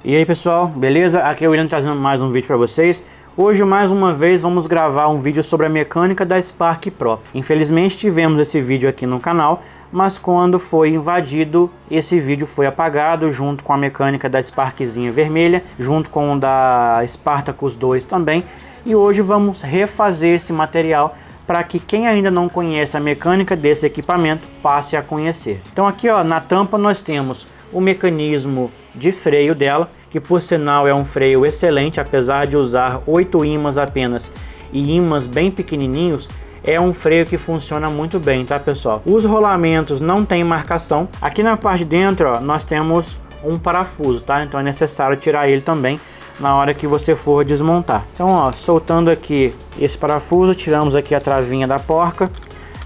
E aí pessoal, beleza? Aqui é o William trazendo mais um vídeo para vocês. Hoje mais uma vez vamos gravar um vídeo sobre a mecânica da Spark Pro. Infelizmente tivemos esse vídeo aqui no canal, mas quando foi invadido, esse vídeo foi apagado junto com a mecânica da Sparkzinha vermelha, junto com o da Spartacus 2 também. E hoje vamos refazer esse material para que quem ainda não conhece a mecânica desse equipamento passe a conhecer. Então aqui ó, na tampa nós temos o mecanismo de freio dela, que por sinal é um freio excelente, apesar de usar 8 ímãs apenas e ímãs bem pequenininhos, é um freio que funciona muito bem, tá pessoal? Os rolamentos não tem marcação. Aqui na parte de dentro ó, nós temos um parafuso, tá? Então é necessário tirar ele também na hora que você for desmontar. Então ó, soltando aqui esse parafuso, tiramos aqui a travinha da porca.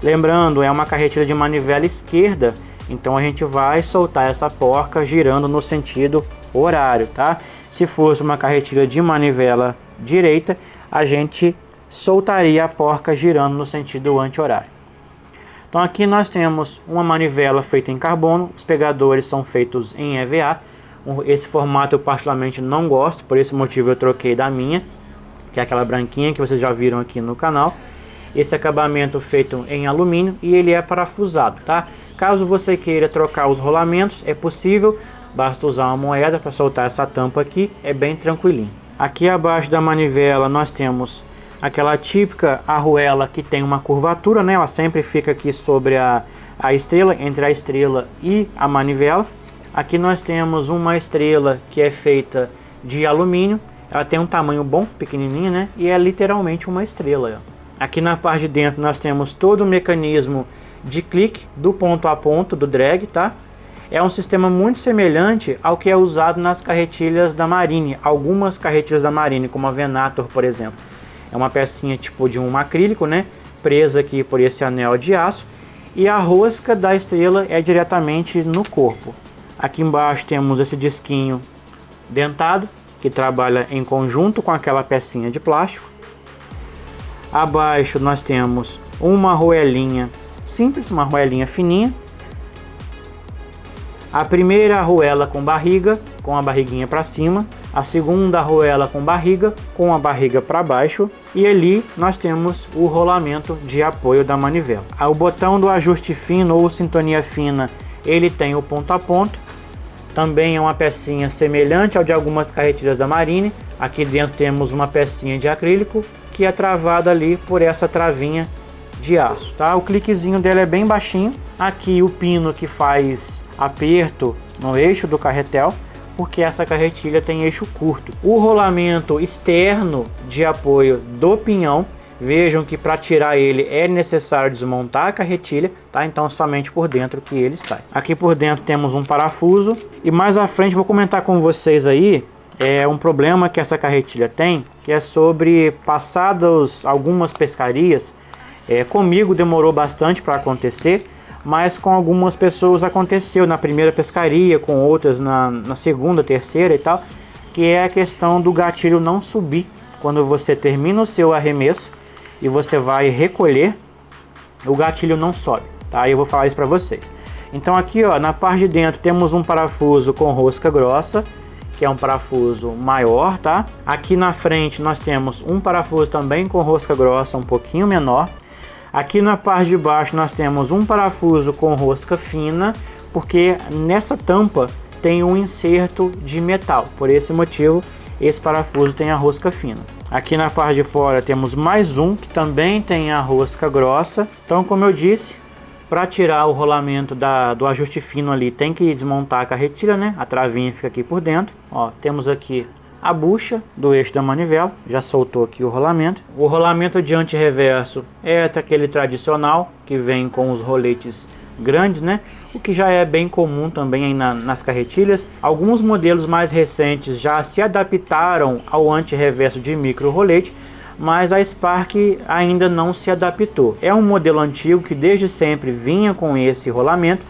Lembrando, é uma carretilha de manivela esquerda, então a gente vai soltar essa porca girando no sentido horário, tá? Se fosse uma carretilha de manivela direita, a gente soltaria a porca girando no sentido anti-horário. Então aqui nós temos uma manivela feita em carbono, os pegadores são feitos em EVA. Esse formato eu particularmente não gosto, por esse motivo eu troquei da minha, que é aquela branquinha que vocês já viram aqui no canal. Esse acabamento feito em alumínio e ele é parafusado, tá? Caso você queira trocar os rolamentos, é possível, basta usar uma moeda para soltar essa tampa aqui, é bem tranquilinho. Aqui abaixo da manivela nós temos aquela típica arruela que tem uma curvatura, né? Ela sempre fica aqui sobre a estrela, entre a estrela e a manivela. Aqui nós temos uma estrela que é feita de alumínio, ela tem um tamanho bom, pequenininha, né? E é literalmente uma estrela, ó. Aqui na parte de dentro nós temos todo o mecanismo de clique do ponto a ponto do drag, tá? É um sistema muito semelhante ao que é usado nas carretilhas da Marine, algumas carretilhas da Marine, como a Venator, por exemplo. É uma pecinha tipo de um acrílico, né? Presa aqui por esse anel de aço, e a rosca da estrela é diretamente no corpo. Aqui embaixo temos esse disquinho dentado, que trabalha em conjunto com aquela pecinha de plástico. Abaixo nós temos uma arruelinha simples, uma arruelinha fininha. A primeira arruela com barriga, com a barriguinha para cima. A segunda arruela com a barriga para baixo. E ali nós temos o rolamento de apoio da manivela. O botão do ajuste fino ou sintonia fina, ele tem o ponto a ponto. Também é uma pecinha semelhante ao de algumas carretilhas da Marine. Aqui dentro temos uma pecinha de acrílico que é travada ali por essa travinha de aço, tá? O cliquezinho dela é bem baixinho. Aqui o pino que faz aperto no eixo do carretel, porque essa carretilha tem eixo curto. O rolamento externo de apoio do pinhão, vejam que para tirar ele é necessário desmontar a carretilha, tá? Então somente por dentro que ele sai. Aqui por dentro temos um parafuso e mais à frente vou comentar com vocês aí um problema que essa carretilha tem, que é sobre passadas algumas pescarias. Comigo demorou bastante para acontecer, mas com algumas pessoas aconteceu na primeira pescaria, com outras na segunda, terceira e tal, que é a questão do gatilho não subir. Quando você termina o seu arremesso e você vai recolher, o gatilho não sobe, tá? Eu vou falar isso para vocês. Então aqui ó, na parte de dentro temos um parafuso com rosca grossa, que é um parafuso maior, tá? Aqui na frente nós temos um parafuso também com rosca grossa, um pouquinho menor. Aqui na parte de baixo nós temos um parafuso com rosca fina, porque nessa tampa tem um inserto de metal. Por esse motivo, esse parafuso tem a rosca fina. Aqui na parte de fora temos mais um que também tem a rosca grossa. Então, como eu disse, para tirar o rolamento do ajuste fino ali, tem que desmontar a carretilha, né? A travinha fica aqui por dentro. Ó, temos aqui a bucha do eixo da manivela, já soltou aqui o rolamento. O rolamento de anti-reverso é aquele tradicional, que vem com os roletes grandes, né? O que já é bem comum também aí nas carretilhas. Alguns modelos mais recentes já se adaptaram ao anti-reverso de micro rolete, mas a Spark ainda não se adaptou. É um modelo antigo que desde sempre vinha com esse rolamento,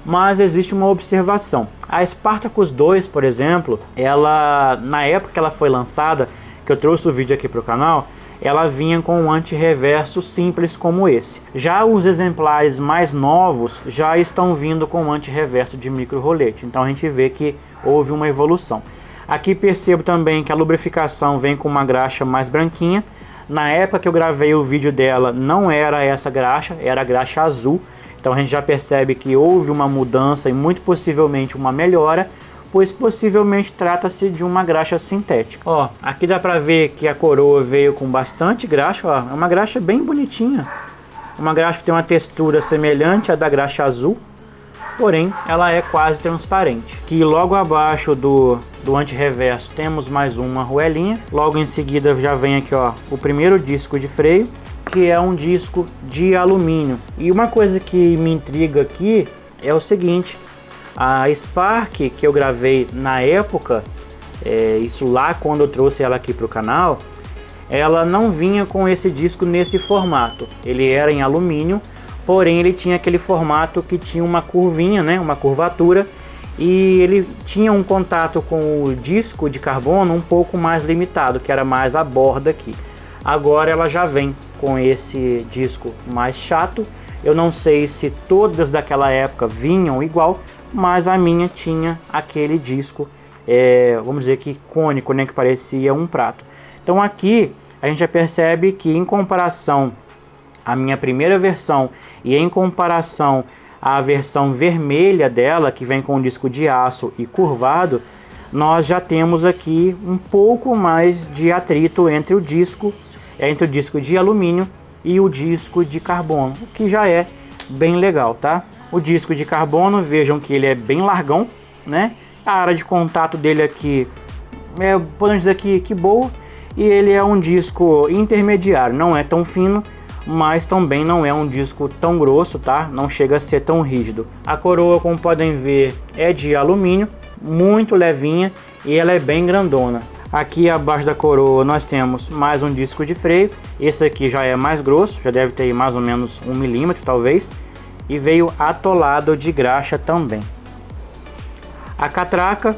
mas existe uma observação. A Spartacus 2, por exemplo, ela, na época que ela foi lançada, que eu trouxe o vídeo aqui para o canal, ela vinha com um anti-reverso simples como esse. Já os exemplares mais novos já estão vindo com um anti-reverso de micro rolete, então a gente vê que houve uma evolução. Aqui percebo também que a lubrificação vem com uma graxa mais branquinha. Na época que eu gravei o vídeo dela não era essa graxa, era a graxa azul. Então a gente já percebe que houve uma mudança e muito possivelmente uma melhora, pois possivelmente trata-se de uma graxa sintética. Ó, aqui dá pra ver que a coroa veio com bastante graxa, ó, é uma graxa bem bonitinha. Uma graxa que tem uma textura semelhante à da graxa azul, porém ela é quase transparente. Aqui logo abaixo do antirreverso temos mais uma arruelinha. Logo em seguida já vem aqui, ó, o primeiro disco de freio, que é um disco de alumínio. E uma coisa que me intriga aqui é o seguinte: a Spark que eu gravei na época, isso lá quando eu trouxe ela aqui para o canal, ela não vinha com esse disco nesse formato. Ele era em alumínio, porém ele tinha aquele formato que tinha uma curvinha, né, uma curvatura, e ele tinha um contato com o disco de carbono um pouco mais limitado, que era mais a borda aqui. Agora ela já vem com esse disco mais chato. Eu não sei se todas daquela época vinham igual, mas a minha tinha aquele disco, vamos dizer que cônico, né, que parecia um prato. Então aqui a gente já percebe que em comparação à minha primeira versão e em comparação à versão vermelha dela, que vem com um disco de aço e curvado, nós já temos aqui um pouco mais de atrito entre o disco de alumínio e o disco de carbono, o que já é bem legal, tá? O disco de carbono, vejam que ele é bem largão, né? A área de contato dele aqui, podemos dizer que boa, e ele é um disco intermediário, não é tão fino, mas também não é um disco tão grosso, tá? Não chega a ser tão rígido. A coroa, como podem ver, é de alumínio, muito levinha, e ela é bem grandona. Aqui abaixo da coroa nós temos mais um disco de freio. Esse aqui já é mais grosso, já deve ter mais ou menos 1 milímetro talvez, e veio atolado de graxa também. A catraca,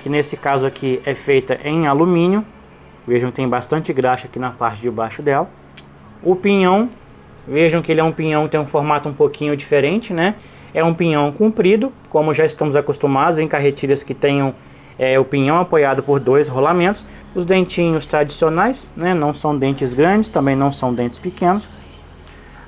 que nesse caso aqui é feita em alumínio, vejam que tem bastante graxa aqui na parte de baixo dela. O pinhão, vejam que ele é um pinhão que tem um formato um pouquinho diferente, né? É um pinhão comprido, como já estamos acostumados em carretilhas que tenham o pinhão apoiado por 2 rolamentos. Os dentinhos tradicionais, né? Não são dentes grandes, também não são dentes pequenos.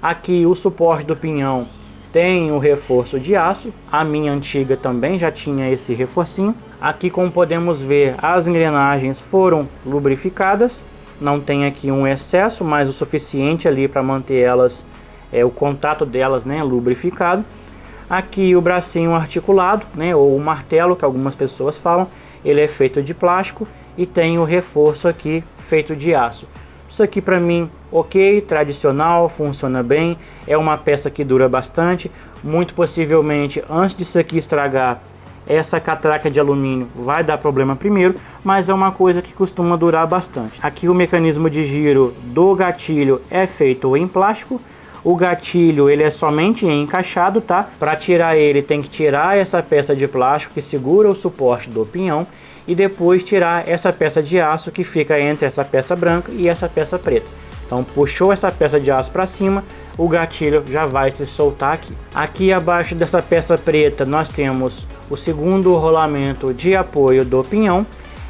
Aqui o suporte do pinhão tem o reforço de aço. A minha antiga também já tinha esse reforcinho. Aqui, como podemos ver, as engrenagens foram lubrificadas. Não tem aqui um excesso, mas o suficiente ali para manter elas, o contato delas, né, lubrificado. Aqui o bracinho articulado, né, ou o martelo, que algumas pessoas falam, ele é feito de plástico e tem o reforço aqui feito de aço. Isso aqui para mim, ok, tradicional, funciona bem, é uma peça que dura bastante. Muito possivelmente, antes disso aqui estragar, essa catraca de alumínio vai dar problema primeiro, mas é uma coisa que costuma durar bastante. Aqui o mecanismo de giro do gatilho é feito em plástico. O gatilho ele é somente encaixado, tá? Para tirar ele tem que tirar essa peça de plástico que segura o suporte do pinhão e depois tirar essa peça de aço que fica entre essa peça branca e essa peça preta. Então puxou essa peça de aço para cima, o gatilho já vai se soltar aqui. Aqui abaixo dessa peça preta nós temos o segundo rolamento de apoio do pinhão.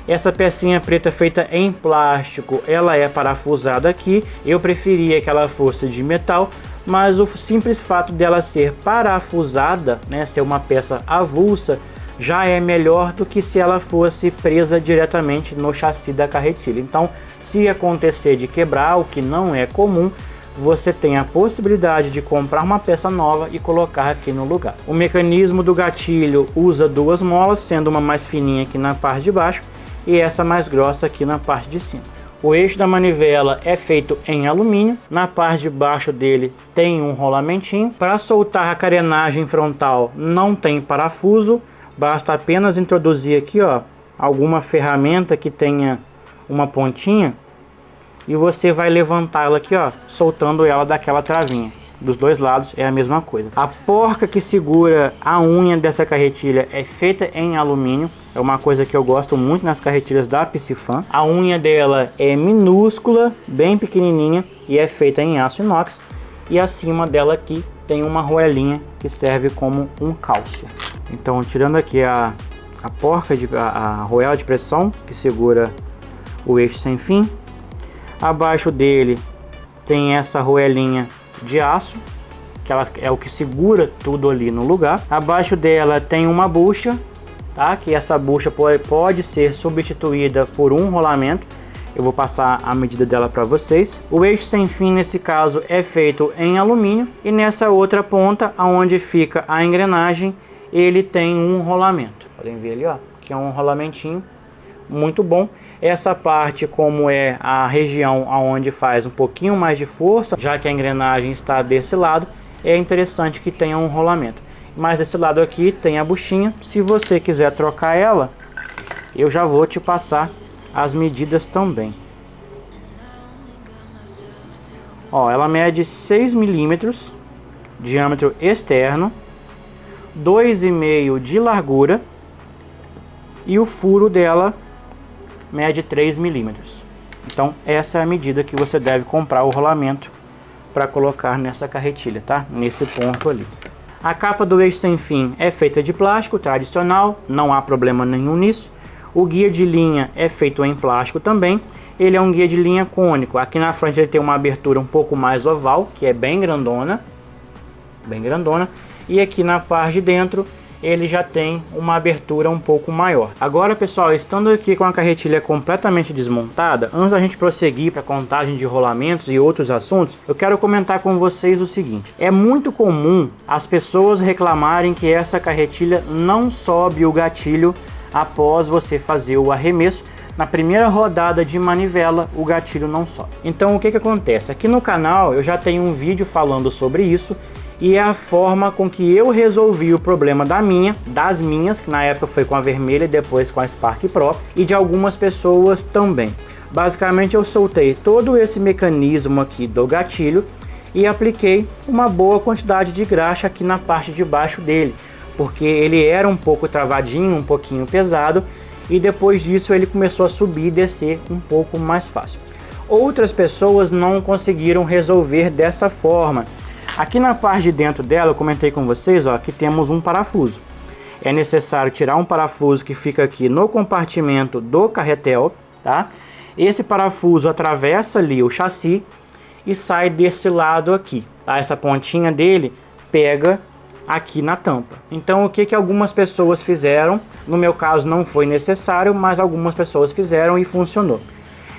Essa pecinha preta feita em plástico, ela é parafusada aqui. Eu preferia que ela fosse de metal, mas o simples fato dela ser parafusada, né, ser uma peça avulsa, já é melhor do que se ela fosse presa diretamente no chassi da carretilha. Então, se acontecer de quebrar, o que não é comum, você tem a possibilidade de comprar uma peça nova e colocar aqui no lugar. O mecanismo do gatilho usa 2 molas, sendo uma mais fininha aqui na parte de baixo e essa mais grossa aqui na parte de cima. O eixo da manivela é feito em alumínio. Na parte de baixo dele tem um rolamentinho. Para soltar a carenagem frontal não tem parafuso. Basta apenas introduzir aqui, ó, alguma ferramenta que tenha uma pontinha e você vai levantá-la aqui, ó, soltando ela daquela travinha. Dos 2 lados é a mesma coisa. A porca que segura a unha dessa carretilha é feita em alumínio. É uma coisa que eu gosto muito nas carretilhas da Piscifan. A unha dela é minúscula, bem pequenininha e é feita em aço inox. E acima dela aqui tem uma arruelinha que serve como um calço. Então, tirando aqui a a arruela de pressão que segura o eixo sem fim. Abaixo dele tem essa arruelinha de aço, que ela é o que segura tudo ali no lugar. Abaixo dela tem uma bucha, tá? Que essa bucha pode ser substituída por um rolamento. Eu vou passar a medida dela para vocês. O eixo sem fim nesse caso é feito em alumínio, e nessa outra ponta, aonde fica a engrenagem, ele tem um rolamento. Podem ver ali, ó, que é um rolamentinho muito bom. Essa parte, como é a região aonde faz um pouquinho mais de força, já que a engrenagem está desse lado, é interessante que tenha um rolamento. Mas desse lado aqui tem a buchinha. Se você quiser trocar ela, eu já vou te passar as medidas também. Ó, ela mede 6 milímetros, diâmetro externo, 2,5 de largura, e o furo dela mede 3 milímetros. Então essa é a medida que você deve comprar o rolamento para colocar nessa carretilha, tá? Nesse ponto ali. A capa do eixo sem fim é feita de plástico tradicional, não há problema nenhum nisso. O guia de linha é feito em plástico também. Ele é um guia de linha cônico. Aqui na frente ele tem uma abertura um pouco mais oval, que é bem grandona. E aqui na parte de dentro ele já tem uma abertura um pouco maior. Agora, pessoal, estando aqui com a carretilha completamente desmontada, antes da gente prosseguir para a contagem de rolamentos e outros assuntos, eu quero comentar com vocês o seguinte: é muito comum as pessoas reclamarem que essa carretilha não sobe o gatilho após você fazer o arremesso. Na primeira rodada de manivela, o gatilho não sobe. Então o que acontece? Aqui no canal eu já tenho um vídeo falando sobre isso, e é a forma com que eu resolvi o problema das minhas, que na época foi com a vermelha e depois com a Spark Pro, e de algumas pessoas também. Basicamente eu soltei todo esse mecanismo aqui do gatilho e apliquei uma boa quantidade de graxa aqui na parte de baixo dele, porque ele era um pouco travadinho, um pouquinho pesado, e depois disso ele começou a subir e descer um pouco mais fácil. Outras pessoas não conseguiram resolver dessa forma. Aqui na parte de dentro dela, eu comentei com vocês, ó, que temos um parafuso. É necessário tirar um parafuso que fica aqui no compartimento do carretel, tá? Esse parafuso atravessa ali o chassi e sai desse lado aqui, tá? Essa pontinha dele pega aqui na tampa. Então o que algumas pessoas fizeram, no meu caso não foi necessário, mas algumas pessoas fizeram e funcionou.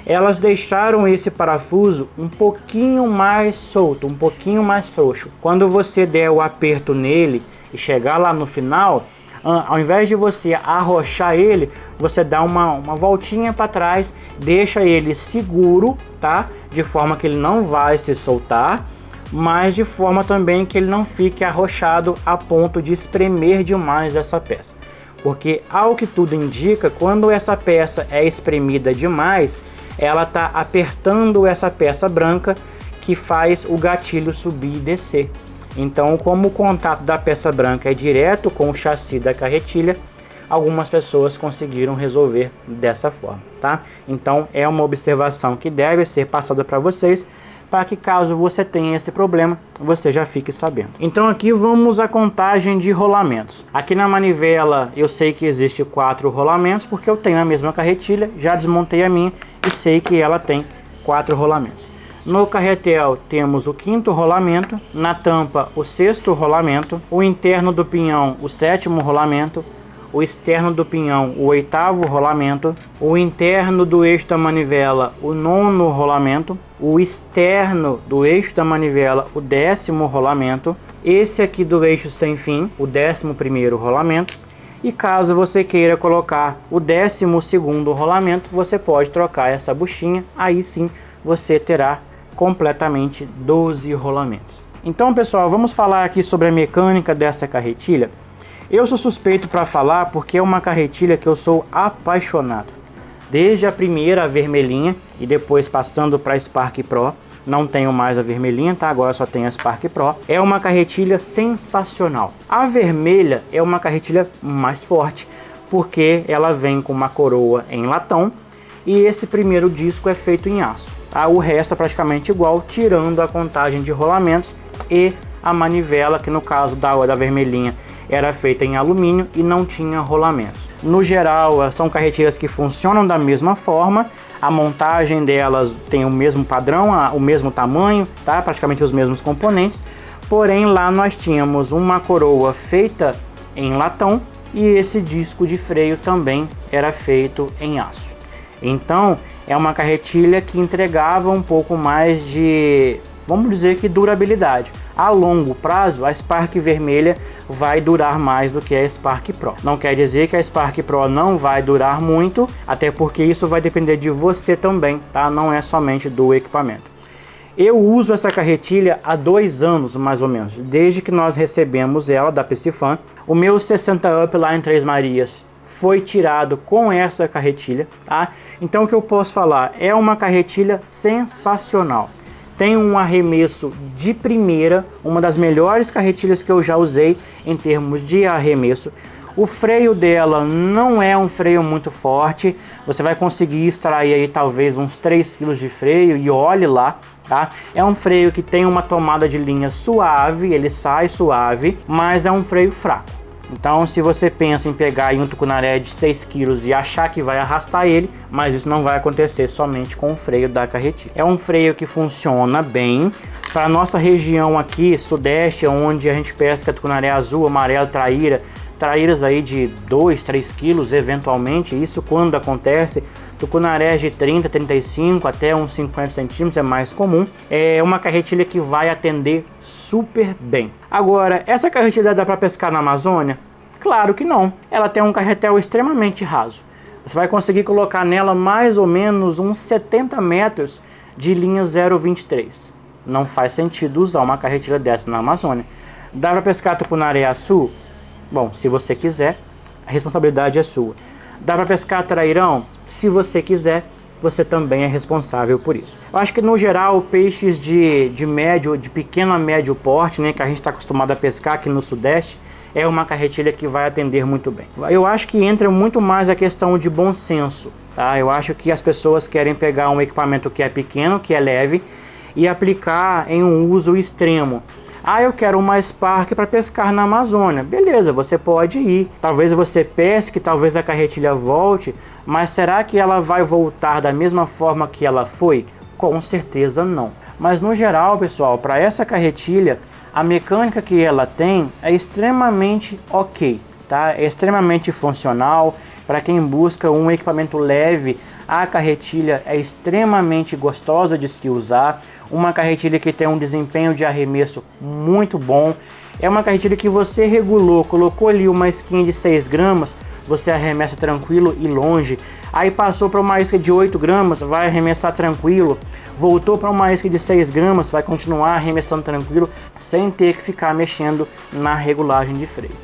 Elas deixaram esse parafuso um pouquinho mais solto, um pouquinho mais frouxo. Quando você der o aperto nele e chegar lá no final, ao invés de você arrochar ele, você dá uma voltinha para trás, deixa ele seguro, tá? De forma que ele não vai se soltar, mas de forma também que ele não fique arrochado a ponto de espremer demais essa peça. Porque ao que tudo indica, quando essa peça é espremida demais, ela está apertando essa peça branca que faz o gatilho subir e descer. Então, como o contato da peça branca é direto com o chassi da carretilha, algumas pessoas conseguiram resolver dessa forma, tá? Então, é uma observação que deve ser passada para vocês, para que caso você tenha esse problema, você já fique sabendo. Então aqui vamos à contagem de rolamentos. Aqui na manivela eu sei que existe 4 rolamentos, porque eu tenho a mesma carretilha, já desmontei a minha e sei que ela tem 4 rolamentos. No carretel temos o 5º rolamento, na tampa o 6º rolamento, o interno do pinhão o 7º rolamento, o externo do pinhão o 8º rolamento, o interno do eixo da manivela o 9º rolamento, o externo do eixo da manivela o 10º rolamento, esse aqui do eixo sem fim o 11º rolamento, e caso você queira colocar o 12º rolamento, você pode trocar essa buchinha, aí sim você terá completamente 12 rolamentos. Então pessoal, vamos falar aqui sobre a mecânica dessa carretilha. Eu sou suspeito para falar porque é uma carretilha que eu sou apaixonado. Desde a primeira, a vermelhinha, e depois passando para a Spark Pro. Não tenho mais a vermelhinha, tá? Agora só tenho a Spark Pro. É uma carretilha sensacional. A vermelha é uma carretilha mais forte, porque ela vem com uma coroa em latão e esse primeiro disco é feito em aço. Tá? O resto é praticamente igual, tirando a contagem de rolamentos e a manivela, que no caso da vermelhinha era feita em alumínio e não tinha rolamentos. No geral, são carretilhas que funcionam da mesma forma, a montagem delas tem o mesmo padrão, o mesmo tamanho, tá? Praticamente os mesmos componentes, porém lá nós tínhamos uma coroa feita em latão e esse disco de freio também era feito em aço. Então é uma carretilha que entregava um pouco mais de, vamos dizer que durabilidade. A longo prazo, a Spark vermelha vai durar mais do que a Spark Pro. Não quer dizer que a Spark Pro não vai durar muito, até porque isso vai depender de você também, tá? Não é somente do equipamento. Eu uso essa carretilha há 2 anos, mais ou menos, desde que nós recebemos ela da Piscifan. O meu 60 Up lá em Três Marias foi tirado com essa carretilha, tá? Então o que eu posso falar? É uma carretilha sensacional. Tem um arremesso de primeira, uma das melhores carretilhas que eu já usei em termos de arremesso. O freio dela não é um freio muito forte, você vai conseguir extrair aí talvez uns 3 kg de freio e olhe lá, tá? É um freio que tem uma tomada de linha suave, ele sai suave, mas é um freio fraco. Então se você pensa em pegar aí um tucunaré de 6 kg e achar que vai arrastar ele, mas isso não vai acontecer somente com o freio da carretilha. É um freio que funciona bem. Para nossa região aqui, sudeste, onde a gente pesca tucunaré azul, amarelo, traíras aí de 2, 3 quilos eventualmente, isso quando acontece. Tucunarés de 30, 35 até uns 50 centímetros é mais comum. É uma carretilha que vai atender super bem. Agora, essa carretilha dá para pescar na Amazônia? Claro que não. Ela tem um carretel extremamente raso. Você vai conseguir colocar nela mais ou menos uns 70 metros de linha 0,23. Não faz sentido usar uma carretilha dessa na Amazônia. Dá para pescar tucunaré-açu? Bom, se você quiser, a responsabilidade é sua. Dá para pescar trairão? Se você quiser, você também é responsável por isso. Eu acho que no geral peixes de pequeno a médio porte, né, que a gente está acostumado a pescar aqui no Sudeste, é uma carretilha que vai atender muito bem. Eu acho que entra muito mais a questão de bom senso, tá? Eu acho que as pessoas querem pegar um equipamento que é pequeno, que é leve, e aplicar em um uso extremo. Ah, eu quero uma Spark para pescar na Amazônia. Beleza, você pode ir. Talvez você pesque, talvez a carretilha volte, mas será que ela vai voltar da mesma forma que ela foi? Com certeza não. Mas no geral, pessoal, para essa carretilha, a mecânica que ela tem é extremamente ok, tá? É extremamente funcional. Para quem busca um equipamento leve, a carretilha é extremamente gostosa de se usar. Uma carretilha que tem um desempenho de arremesso muito bom. É uma carretilha que você regulou, colocou ali uma isquinha de 6 gramas, você arremessa tranquilo e longe. Aí passou para uma isca de 8 gramas, vai arremessar tranquilo. Voltou para uma isca de 6 gramas, vai continuar arremessando tranquilo, sem ter que ficar mexendo na regulagem de freio.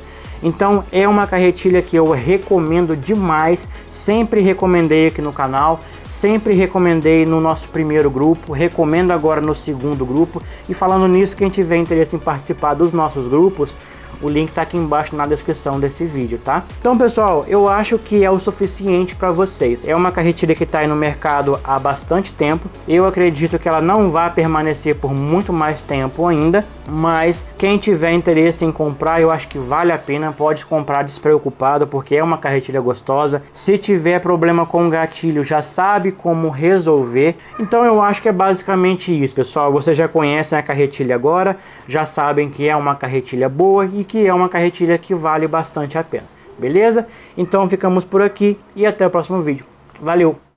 Então é uma carretilha que eu recomendo demais, sempre recomendei aqui no canal, sempre recomendei no nosso primeiro grupo, recomendo agora no segundo grupo. E falando nisso, quem tiver interesse em participar dos nossos grupos, o link está aqui embaixo na descrição desse vídeo, tá? Então pessoal, eu acho que é o suficiente para vocês. É uma carretilha que está aí no mercado há bastante tempo. Eu acredito que ela não vai permanecer por muito mais tempo ainda, mas quem tiver interesse em comprar, eu acho que vale a pena, pode comprar despreocupado, porque é uma carretilha gostosa. Se tiver problema com o gatilho, já sabe como resolver. Então eu acho que é basicamente isso, pessoal. Vocês já conhecem a carretilha agora, já sabem que é uma carretilha boa e que é uma carretilha que vale bastante a pena, beleza? Então ficamos por aqui e até o próximo vídeo. Valeu!